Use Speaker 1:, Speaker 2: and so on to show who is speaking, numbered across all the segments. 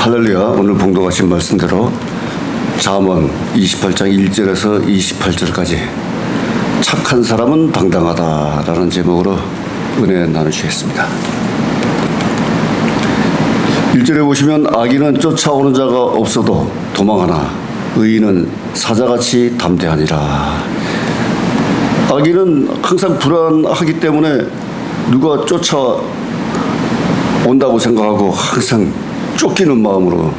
Speaker 1: 할렐루야. 오늘 봉독하신 말씀대로 잠언 28장 1절에서 28절까지 착한 사람은 당당하다라는 제목으로 은혜 나누시겠습니다. 1절에 보시면 악인은 쫓아오는 자가 없어도 도망하나 의인은 사자같이 담대하니라. 악인은 항상 불안하기 때문에 누가 쫓아온다고 생각하고 항상 쫓기는 마음으로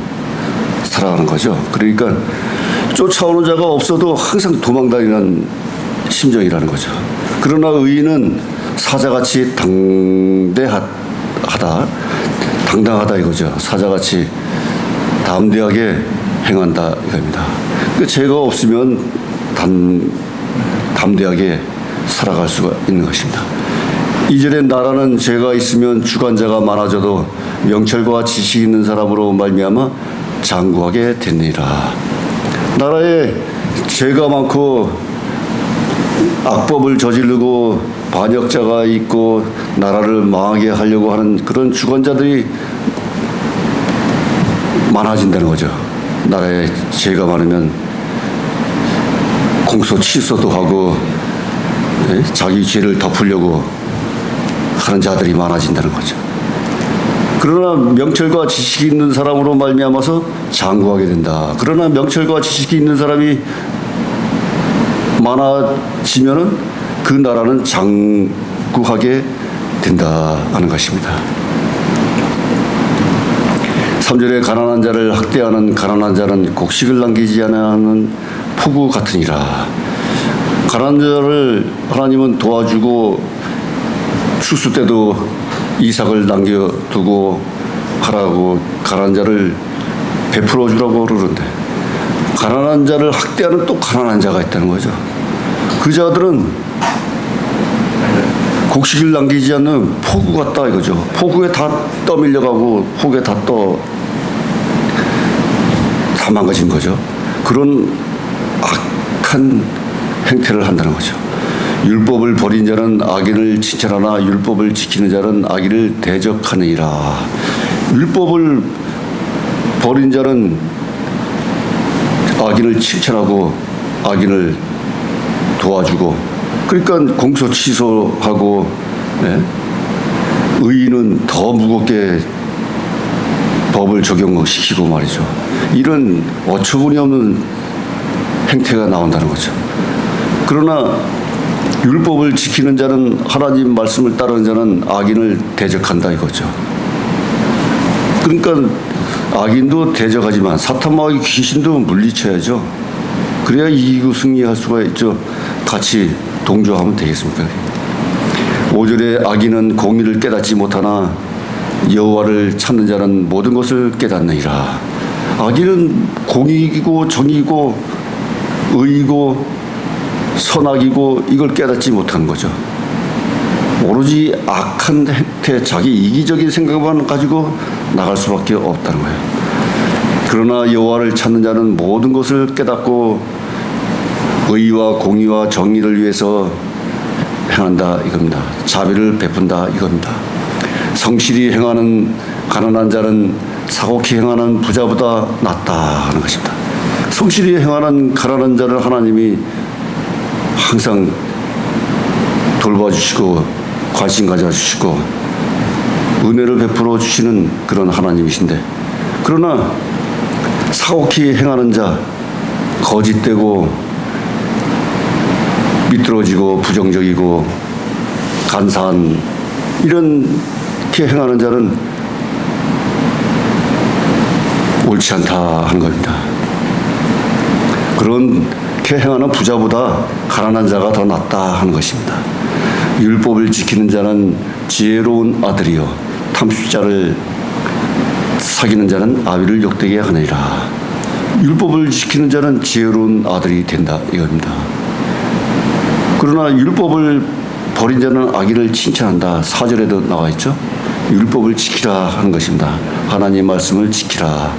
Speaker 1: 살아가는 거죠. 그러니까 쫓아오는 자가 없어도 항상 도망다니는 심정이라는 거죠. 그러나 의인은 사자같이 당당하다 이거죠. 사자같이 담대하게 행한다 이겁니다. 그러니까 죄가 없으면 담대하게 살아갈 수가 있는 것입니다. 2절에 나라는 죄가 있으면 주관자가 많아져도 명철과 지식 있는 사람으로 말미암아 장구하게 되니라. 나라에 죄가 많고 악법을 저지르고 반역자가 있고 나라를 망하게 하려고 하는 그런 주관자들이 많아진다는 거죠. 나라에 죄가 많으면 공소 취소도 하고 자기 죄를 덮으려고 하는 자들이 많아진다는 거죠. 그러나 명철과 지식이 있는 사람으로 말미암아서 장구하게 된다. 그러나 명철과 지식이 있는 사람이 많아지면은 그 나라는 장구하게 된다 하는 것입니다. 3절에 가난한 자를 학대하는 가난한 자는 곡식을 남기지 않는 폭우 같으니라. 가난한 자를 하나님은 도와주고 추수 때도 이삭을 남겨두고 하라고 가난한 자를 베풀어 주라고 그러는데 가난한 자를 학대하는 또 가난한 자가 있다는 거죠. 그 자들은 곡식을 남기지 않는 폭우 같다 이거죠. 폭우에 다 떠밀려가고 폭우에 다 망가진 거죠. 그런 악한 행태를 한다는 거죠. 율법을 버린 자는 악인을 칭찬하나 율법을 지키는 자는 악인을 대적하느니라. 율법을 버린 자는 악인을 칭찬하고 악인을 도와주고 그러니까 공소 취소하고 의인은 더 무겁게 법을 적용시키고 말이죠. 이런 어처구니 없는 행태가 나온다는 거죠. 그러나 율법을 지키는 자는 하나님 말씀을 따르는 자는 악인을 대적한다 이거죠. 그러니까 악인도 대적하지만 사탄마귀 귀신도 물리쳐야죠. 그래야 이기고 승리할 수가 있죠. 같이 동조하면 되겠습니까? 5절에 악인은 공의를 깨닫지 못하나 여호와를 찾는 자는 모든 것을 깨닫느니라. 악인은 공의이고 정의이고 의이고 선악이고 이걸 깨닫지 못하는 거죠. 오로지 악한 행태, 자기 이기적인 생각만 가지고 나갈 수밖에 없다는 거예요. 그러나 여호와를 찾는 자는 모든 것을 깨닫고 의와 공의와 정의를 위해서 행한다 이겁니다. 자비를 베푼다 이겁니다. 성실히 행하는 가난한 자는 사곡히 행하는 부자보다 낫다 하는 것입니다. 성실히 행하는 가난한 자를 하나님이 항상 돌봐주시고 관심 가져주시고 은혜를 베풀어 주시는 그런 하나님이신데 그러나 사곡히 행하는 자 거짓되고 미끄러지고 부정적이고 간사한 이렇게 행하는 자는 옳지 않다 하는 겁니다. 그렇게 행하는 부자보다 가난한 자가 더 낫다 하는 것입니다. 율법을 지키는 자는 지혜로운 아들이요 탐식자를 사귀는 자는 아비를 욕되게 하느니라. 율법을 지키는 자는 지혜로운 아들이 된다 이겁니다. 그러나 율법을 버린 자는 악인을 칭찬한다. 4절에도 나와 있죠. 율법을 지키라 하는 것입니다. 하나님 말씀을 지키라.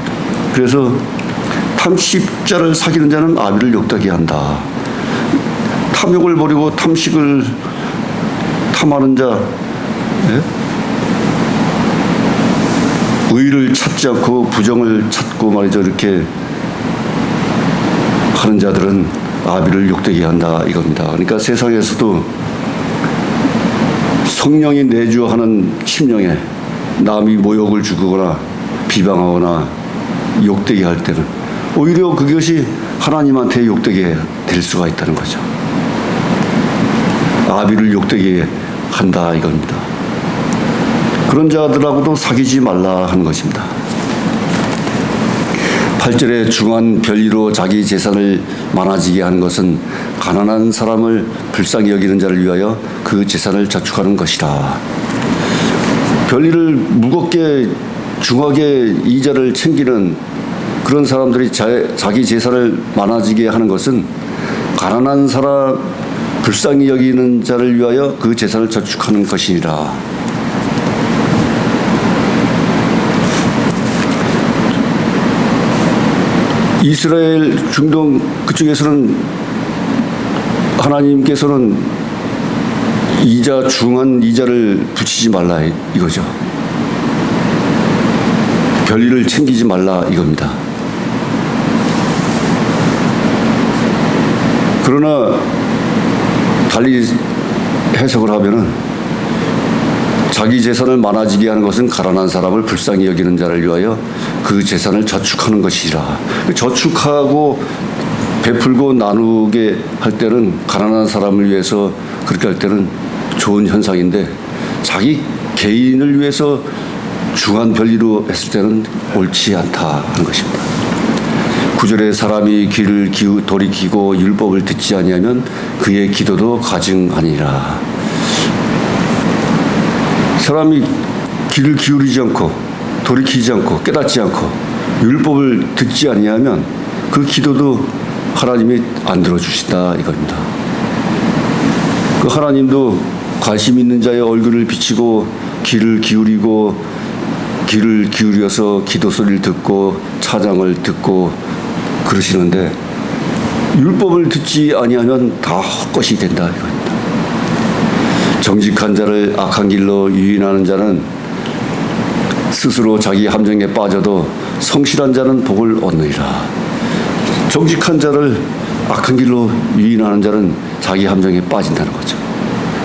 Speaker 1: 그래서 탐식자를 사귀는 자는 아비를 욕되게 한다. 탐욕을 버리고 탐식을 탐하는 자 의를 찾지 않고 부정을 찾고 말이죠. 이렇게 하는 자들은 아비를 욕되게 한다 이겁니다. 그러니까 세상에서도 성령이 내주하는 심령에 남이 모욕을 주거나 비방하거나 욕되게 할 때는 오히려 그것이 하나님한테 욕되게 될 수가 있다는 거죠. 아비를 욕되게 한다 이겁니다. 그런 자들하고도 사귀지 말라 하는 것입니다. 8절에 중한 별리로 자기 재산을 많아지게 하는 것은 가난한 사람을 불쌍히 여기는 자를 위하여 그 재산을 저축하는 것이라. 별리를 무겁게 중하게 이자를 챙기는 그런 사람들이 자기 재산을 많아지게 하는 것은 가난한 사람 불쌍히 여기는 자를 위하여 그 재산을 저축하는 것이니라. 이스라엘 중동 그쪽에서는 하나님께서는 중한 이자를 붙이지 말라 이거죠. 별리를 챙기지 말라 이겁니다. 그러나 달리 해석을 하면은 자기 재산을 많아지게 하는 것은 가난한 사람을 불쌍히 여기는 자를 위하여 그 재산을 저축하는 것이라. 저축하고 베풀고 나누게 할 때는 가난한 사람을 위해서 그렇게 할 때는 좋은 현상인데 자기 개인을 위해서 중한 별리로 했을 때는 옳지 않다 하는 것입니다. 9절에 사람이 귀를 돌이키고 율법을 듣지 아니하면 그의 기도도 가증하니라. 사람이 귀를 기울이지 않고 돌이키지 않고 깨닫지 않고 율법을 듣지 아니하면 그 기도도 하나님이 안 들어주신다 이겁니다. 그 하나님도 관심 있는 자의 얼굴을 비치고 귀를 기울여서 기도 소리를 듣고 찬양을 듣고 그러시는데 율법을 듣지 아니하면 다 헛것이 된다 이겁니다. 정직한 자를 악한 길로 유인하는 자는 스스로 자기 함정에 빠져도 성실한 자는 복을 얻느니라. 정직한 자를 악한 길로 유인하는 자는 자기 함정에 빠진다는 거죠.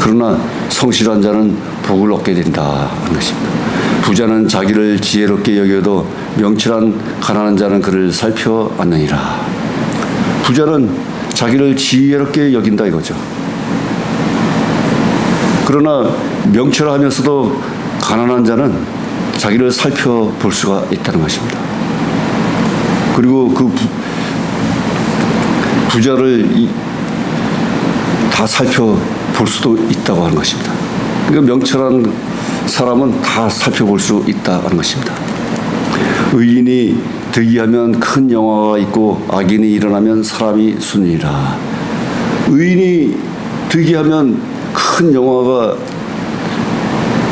Speaker 1: 그러나 성실한 자는 복을 얻게 된다 하는 것입니다. 부자는 자기를 지혜롭게 여겨도 명철한 가난한 자는 그를 살펴 안느니라. 부자는 자기를 지혜롭게 여긴다 이거죠. 그러나 명철하면서도 가난한 자는 자기를 살펴볼 수가 있다는 것입니다. 그리고 그 부자를 다 살펴볼 수도 있다고 하는 것입니다. 그러니까 명철한 사람은 다 살펴볼 수 있다는 것입니다. 의인이 득이하면 큰 영화가 있고 악인이 일어나면 사람이 순이라. 의인이 득이하면 큰 영화가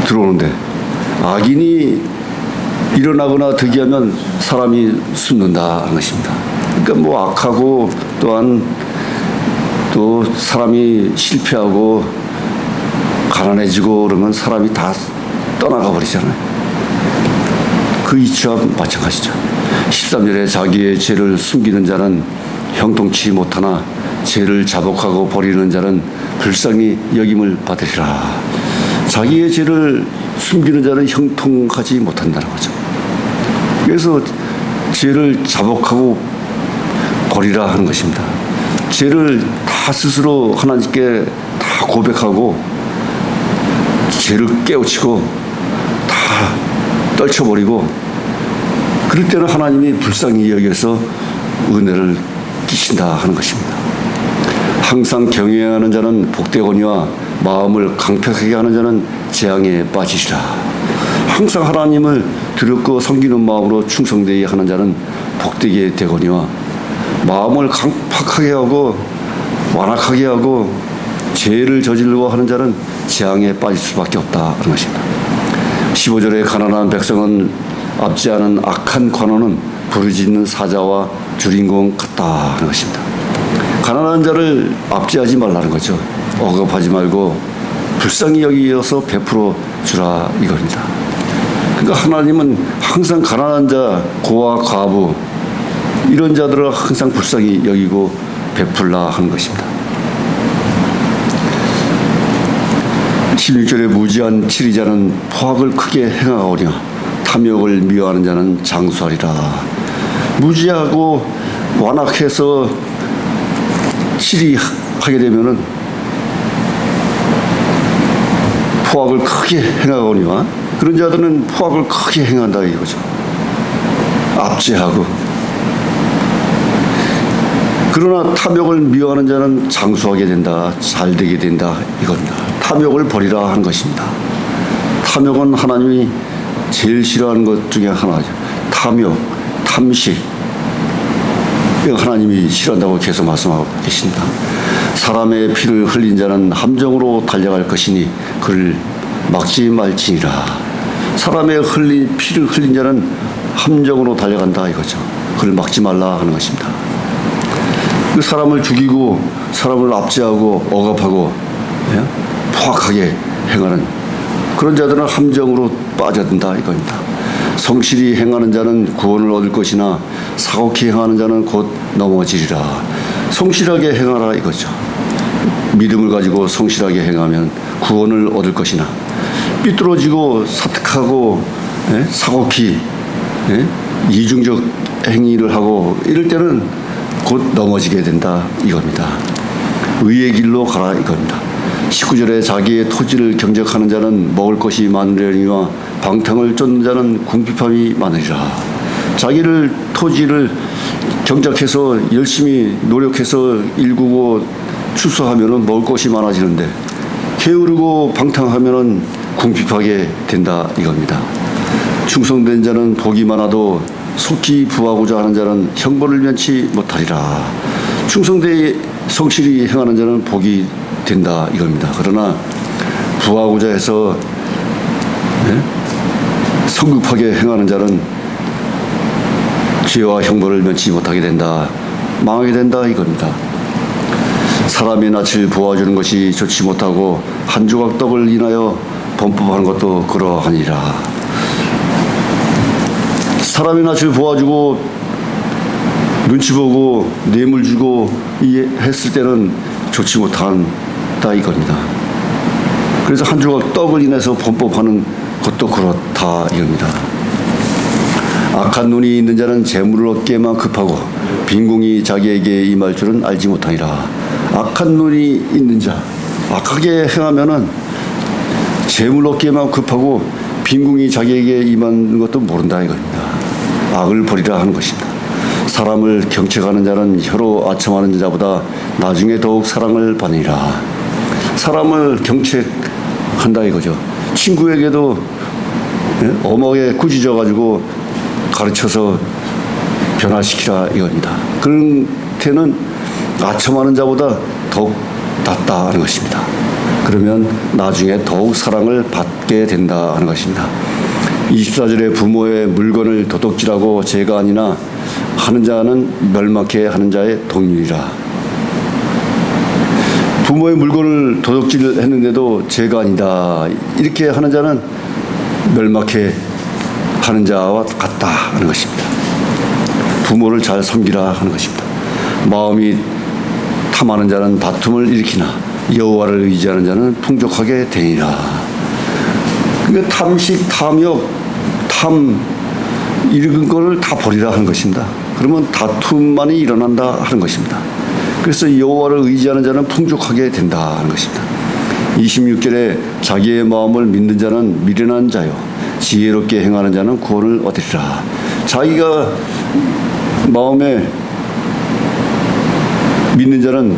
Speaker 1: 들어오는데 악인이 일어나거나 득이하면 사람이 숨는다 하는 것입니다. 그러니까 뭐 악하고 또한 또 사람이 실패하고 가난해지고 그러면 사람이 다 떠나가 버리잖아요. 그 이치와 마찬가지죠. 13절에 자기의 죄를 숨기는 자는 형통치 못하나 죄를 자복하고 버리는 자는 불쌍히 여김을 받으리라. 자기의 죄를 숨기는 자는 형통하지 못한다는 거죠. 그래서 죄를 자복하고 버리라 하는 것입니다. 죄를 다 스스로 하나님께 다 고백하고 죄를 깨우치고 다 떨쳐버리고 그럴 때는 하나님이 불쌍히 여겨서 은혜를 끼친다 하는 것입니다. 항상 경외하는 자는 복되거니와 마음을 강팍하게 하는 자는 재앙에 빠지리라. 항상 하나님을 두렵고 섬기는 마음으로 충성되게 하는 자는 복되게 되거니와 마음을 강팍하게 하고 완악하게 하고 죄를 저지르고 하는 자는 재앙에 빠질 수밖에 없다 하는 것입니다. 15절에 가난한 백성은 앞지 않은 악한 관원은 부르짖는 사자와 주인공 같다 하는 것입니다. 가난한 자를 압제하지 말라는 거죠. 억압하지 말고 불쌍히 여기어서 베풀어 주라 이겁니다. 그러니까 그러니까 하나님은 항상 가난한 자, 고아, 과부 이런 자들을 항상 불쌍히 여기고 베풀라 하는 것입니다. 16절에 무지한 치리자는 포악을 크게 행하오냐 탐욕을 미워하는 자는 장수하리라. 무지하고 완악해서 치리하게 되면은 포악을 크게 행하오니와 그런 자들은 포악을 크게 행한다 이거죠. 압제하고. 그러나 탐욕을 미워하는 자는 장수하게 된다, 잘 되게 된다 이겁니다. 탐욕을 버리라 하는 것입니다. 탐욕은 하나님이 제일 싫어하는 것 중에 하나죠. 탐욕, 탐식. 이거 하나님이 싫어한다고 계속 말씀하고 계십니다. 사람의 피를 흘린 자는 함정으로 달려갈 것이니 그를 막지 말지니라. 사람의 피를 흘린 자는 함정으로 달려간다 이거죠. 그를 막지 말라 하는 것입니다. 그 사람을 죽이고 사람을 압제하고 억압하고 포악하게 행하는 그런 자들은 함정으로 빠져든다 이겁니다. 성실히 행하는 자는 구원을 얻을 것이나 사곡히 행하는 자는 곧 넘어지리라. 성실하게 행하라 이거죠. 믿음을 가지고 성실하게 행하면 구원을 얻을 것이나 삐뚤어지고 사특하고 사곡히 이중적 행위를 하고 이럴 때는 곧 넘어지게 된다 이겁니다. 의의 길로 가라 이겁니다. 19절에 자기의 토지를 경작하는 자는 먹을 것이 많으려니와 방탕을 쫓는 자는 궁핍함이 많으리라. 자기를 토지를 경작해서 열심히 노력해서 일구고 추수하면은 먹을 것이 많아지는데 게으르고 방탕하면은 궁핍하게 된다 이겁니다. 충성된 자는 복이 많아도 속히 부하고자 하는 자는 형벌을 면치 못하리라. 충성되이 성실히 행하는 자는 복이 된다 이겁니다. 그러나 부하고자 해서 성급하게 행하는 자는 죄와 형벌을 면치 못하게 된다. 망하게 된다 이겁니다. 사람의 낯을 보아주는 것이 좋지 못하고 한 조각 떡을 인하여 범법하는 것도 그러하니라. 사람의 낯을 보아주고 눈치 보고 뇌물 주고 했을 때는 좋지 못한다 이겁니다. 그래서 한 조각 떡을 인해서 범법하는 것도 그렇다 이겁니다. 악한 눈이 있는 자는 재물을 얻기에만 급하고 빈궁이 자기에게 임할 줄은 알지 못하니라. 악한 눈이 있는 자, 악하게 행하면은 재물 얻기에만 급하고 빈궁이 자기에게 임하는 것도 모른다 이겁니다. 악을 버리라 하는 것입니다. 사람을 경책하는 자는 혀로 아첨하는 자보다 나중에 더욱 사랑을 받으리라. 사람을 경책한다 이거죠. 친구에게도 엄하게 꾸짖어가지고 가르쳐서 변화시키라 이겁니다. 그런 때는 아첨하는 자보다 더욱 낫다 하는 것입니다. 그러면 나중에 더욱 사랑을 받게 된다 하는 것입니다. 24절에 부모의 물건을 도둑질하고 죄가 아니나 하는 자는 멸망케 하는 자의 동률이라. 부모의 물건을 도둑질했는데도 죄가 아니다 이렇게 하는 자는 멸망케 하는 자와 같다 하는 것입니다. 부모를 잘 섬기라 하는 것입니다. 마음이 탐하는 자는 다툼을 일으키나 여호와를 의지하는 자는 풍족하게 되니라. 그러니까 탐식, 탐욕, 탐 이런 거를 다 버리라 하는 것입니다. 그러면 다툼만이 일어난다 하는 것입니다. 그래서 여호와를 의지하는 자는 풍족하게 된다 하는 것입니다. 26절에 자기의 마음을 믿는 자는 미련한 자요 지혜롭게 행하는 자는 구원을 얻으리라. 자기가 마음에 믿는 자는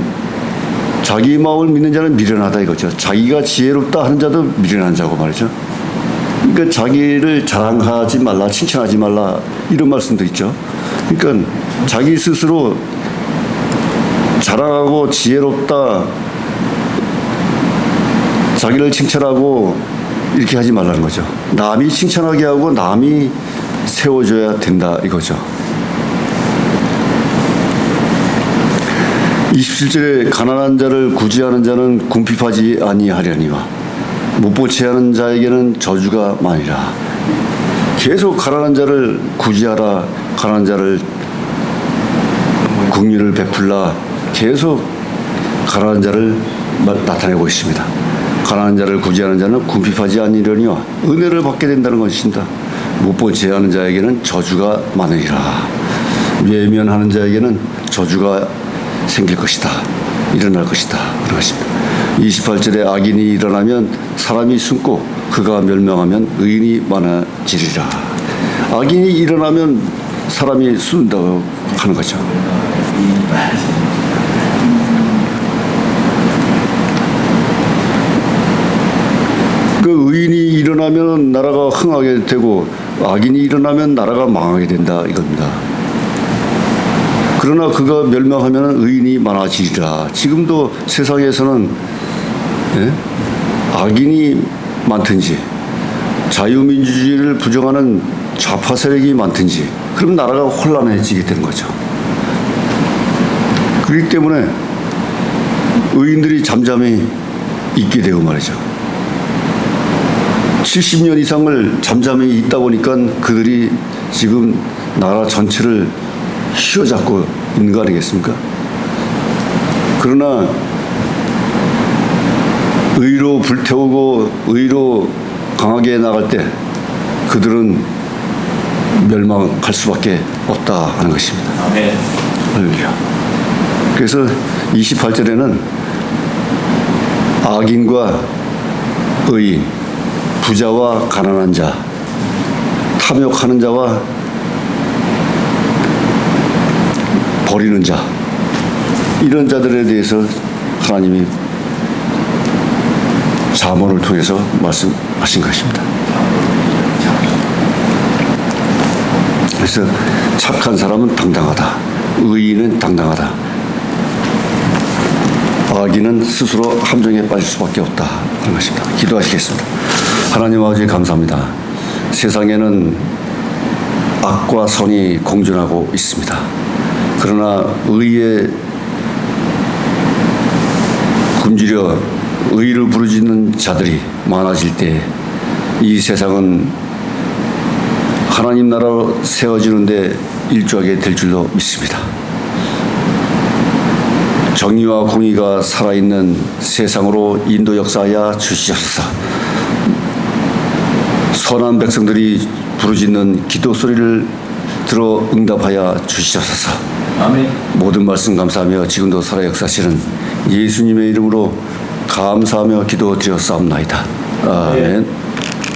Speaker 1: 자기 마음을 믿는 자는 미련하다 이거죠. 자기가 지혜롭다 하는 자도 미련한 자고 말이죠. 그러니까 자기를 자랑하지 말라, 칭찬하지 말라 이런 말씀도 있죠. 그러니까 자기 스스로 자랑하고 지혜롭다, 자기를 칭찬하고 이렇게 하지 말라는 거죠. 남이 칭찬하게 하고 남이 세워줘야 된다 이거죠. 27절에 가난한 자를 구제하는 자는 궁핍하지 아니하려니와 못 보채하는 자에게는 저주가 많으라. 계속 가난한 자를 구제하라, 가난한 자를 긍휼을 베풀라, 계속 가난한 자를 나타내고 있습니다. 가난한 자를 구제하는 자는 궁핍하지 아니려니와 은혜를 받게 된다는 것입니다. 못 제하는 자에게는 저주가 많으리라. 외면하는 자에게는 저주가 생길 것이다. 일어날 것이다. 그런 것입니다. 28절에 악인이 일어나면 사람이 숨고 그가 멸망하면 의인이 많아지리라. 악인이 일어나면 사람이 숨는다고 하는 거죠. 그 의인이 일어나면 나라가 흥하게 되고 악인이 일어나면 나라가 망하게 된다 이겁니다. 그러나 그가 멸망하면 의인이 많아지리라. 지금도 세상에서는 악인이 많든지 자유민주주의를 부정하는 좌파 세력이 많든지 그럼 나라가 혼란해지게 되는 거죠. 그렇기 때문에 의인들이 잠잠히 있게 되고 말이죠. 70년 이상을 잠잠히 있다 보니까 그들이 지금 나라 전체를 휘어잡고 있는 거 아니겠습니까? 그러나 의로 불태우고 의로 강하게 나갈 때 그들은 멸망할 수밖에 없다 하는 것입니다.
Speaker 2: 아멘.
Speaker 1: 할렐루야. 그래서 28절에는 악인과 의인, 부자와 가난한 자, 탐욕하는 자와 버리는 자, 이런 자들에 대해서 하나님이 잠언을 통해서 말씀하신 것입니다. 그래서 착한 사람은 당당하다. 의인은 당당하다. 악인은 스스로 함정에 빠질 수밖에 없다. 그런 것입니다. 기도하시겠습니다. 하나님 아버지 감사합니다. 세상에는 악과 선이 공존하고 있습니다. 그러나 의에 굶주려 의를 부르짖는 자들이 많아질 때 이 세상은 하나님 나라로 세워지는데 일조하게 될 줄로 믿습니다. 정의와 공의가 살아있는 세상으로 인도 역사하여 주시옵소서. 선한 백성들이 부르짖는 기도 소리를 들어 응답하여 주시옵소서.
Speaker 2: 아멘.
Speaker 1: 모든 말씀 감사하며 지금도 살아 역사하시는 예수님의 이름으로 감사하며 기도드렸사옵나이다. 아멘.